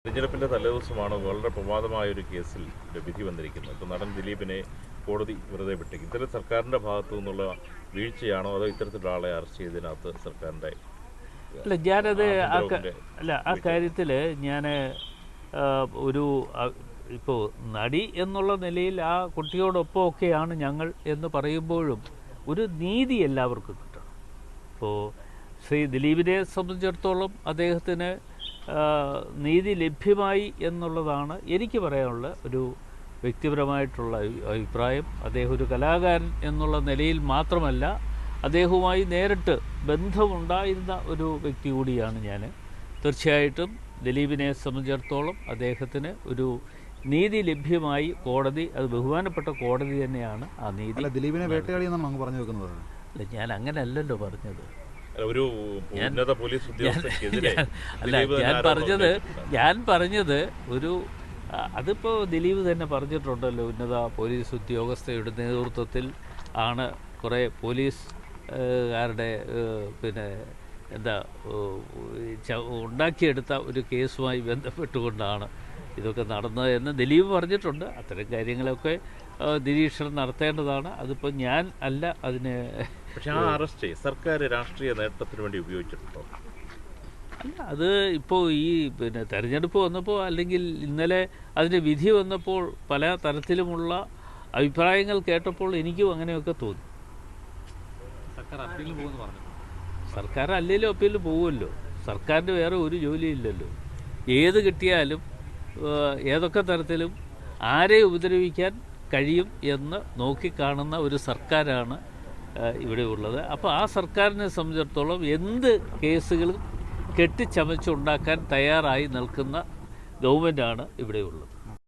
തെരഞ്ഞെടുപ്പിൻ്റെ തലേദിവസമാണ് വളരെ പ്രമാദമായ ഒരു കേസിൽ വിധി വന്നിരിക്കുന്നത്. ഇപ്പോൾ നടൻ ദിലീപിനെ കോടതി വെറുതെ വിട്ടേക്കും. ഇത്തരം സർക്കാരിൻ്റെ ഭാഗത്തു നിന്നുള്ള വീഴ്ചയാണോ അതോ ഇത്തരത്തിലുള്ള ആളെ അറസ്റ്റ് ചെയ്തതിനകത്ത് സർക്കാരിൻ്റെ ഞാനത് ആ കാര്യത്തിൽ ഞാൻ ഒരു ഇപ്പോൾ നടി എന്നുള്ള നിലയിൽ ആ കുട്ടിയോടൊപ്പമൊക്കെയാണ് ഞങ്ങൾ എന്ന് പറയുമ്പോഴും ഒരു നീതി എല്ലാവർക്കും കിട്ടണം. ഇപ്പോൾ ശ്രീ ദിലീപിനെ സംബന്ധിച്ചിടത്തോളം അദ്ദേഹത്തിന് നീതി ലഭ്യമായി എന്നുള്ളതാണ് എനിക്ക് പറയാനുള്ള ഒരു വ്യക്തിപരമായിട്ടുള്ള അഭിപ്രായം. അദ്ദേഹം ഒരു കലാകാരൻ എന്നുള്ള നിലയിൽ മാത്രമല്ല, അദ്ദേഹവുമായി നേരിട്ട് ബന്ധമുണ്ടായിരുന്ന ഒരു വ്യക്തി കൂടിയാണ് ഞാൻ. തീർച്ചയായിട്ടും ദിലീപിനെ സംബന്ധിച്ചിടത്തോളം അദ്ദേഹത്തിന് ഒരു നീതി ലഭ്യമായി. കോടതി, അത് ബഹുമാനപ്പെട്ട കോടതി തന്നെയാണ് ആ നീതി. ദിലീപിനെ വേട്ടയാടിയെന്നാണ് അങ്ങ് പറഞ്ഞു വെക്കുന്നത്. അല്ല, ഞാൻ അങ്ങനെയല്ലോ പറഞ്ഞത്. ഞാൻ പറഞ്ഞത് ഒരു അതിപ്പോൾ ദിലീപ് തന്നെ പറഞ്ഞിട്ടുണ്ടല്ലോ, ഉന്നത പോലീസ് ഉദ്യോഗസ്ഥയുടെ നേതൃത്വത്തിൽ ആണ് കുറേ പോലീസുകാരുടെ ഉണ്ടാക്കിയെടുത്ത ഒരു കേസുമായി ബന്ധപ്പെട്ടുകൊണ്ടാണ് ഇതൊക്കെ നടന്നത് എന്ന് ദിലീപ് പറഞ്ഞിട്ടുണ്ട്. അത്തരം കാര്യങ്ങളൊക്കെ നിരീക്ഷണം നടത്തേണ്ടതാണ്. അതിപ്പോൾ ഞാൻ അല്ല അതിന്. പക്ഷേ ആ അറസ്റ്റ് സർക്കാർ രാഷ്ട്രീയ നേട്ടത്തിന് വേണ്ടി ഉപയോഗിച്ചിട്ടുണ്ടോ? അല്ല, അത് ഇപ്പോൾ ഈ തെരഞ്ഞെടുപ്പ് വന്നപ്പോൾ അല്ലെങ്കിൽ ഇന്നലെ അതിൻ്റെ വിധി വന്നപ്പോൾ പല തരത്തിലുമുള്ള അഭിപ്രായങ്ങൾ കേട്ടപ്പോൾ എനിക്കും അങ്ങനെയൊക്കെ തോന്നി. സർക്കാർ അല്ലെങ്കിലും അപ്പീലിൽ പോകുമല്ലോ. സർക്കാരിൻ്റെ വേറെ ഒരു ജോലിയില്ലല്ലോ. ഏത് കിട്ടിയാലും ഏതൊക്കെ തരത്തിലും ആരെ ഉപദ്രവിക്കാൻ കഴിയും എന്ന് നോക്കിക്കാണുന്ന ഒരു സർക്കാരാണ് ഇവിടെ ഉള്ളത്. അപ്പോൾ ആ സർക്കാരിനെ സംബന്ധിച്ചിടത്തോളം എന്ത് കേസുകളും കെട്ടിച്ചമച്ചുണ്ടാക്കാൻ തയ്യാറായി നിൽക്കുന്ന ഗവൺമെൻറ്റാണ് ഇവിടെ ഉള്ളത്.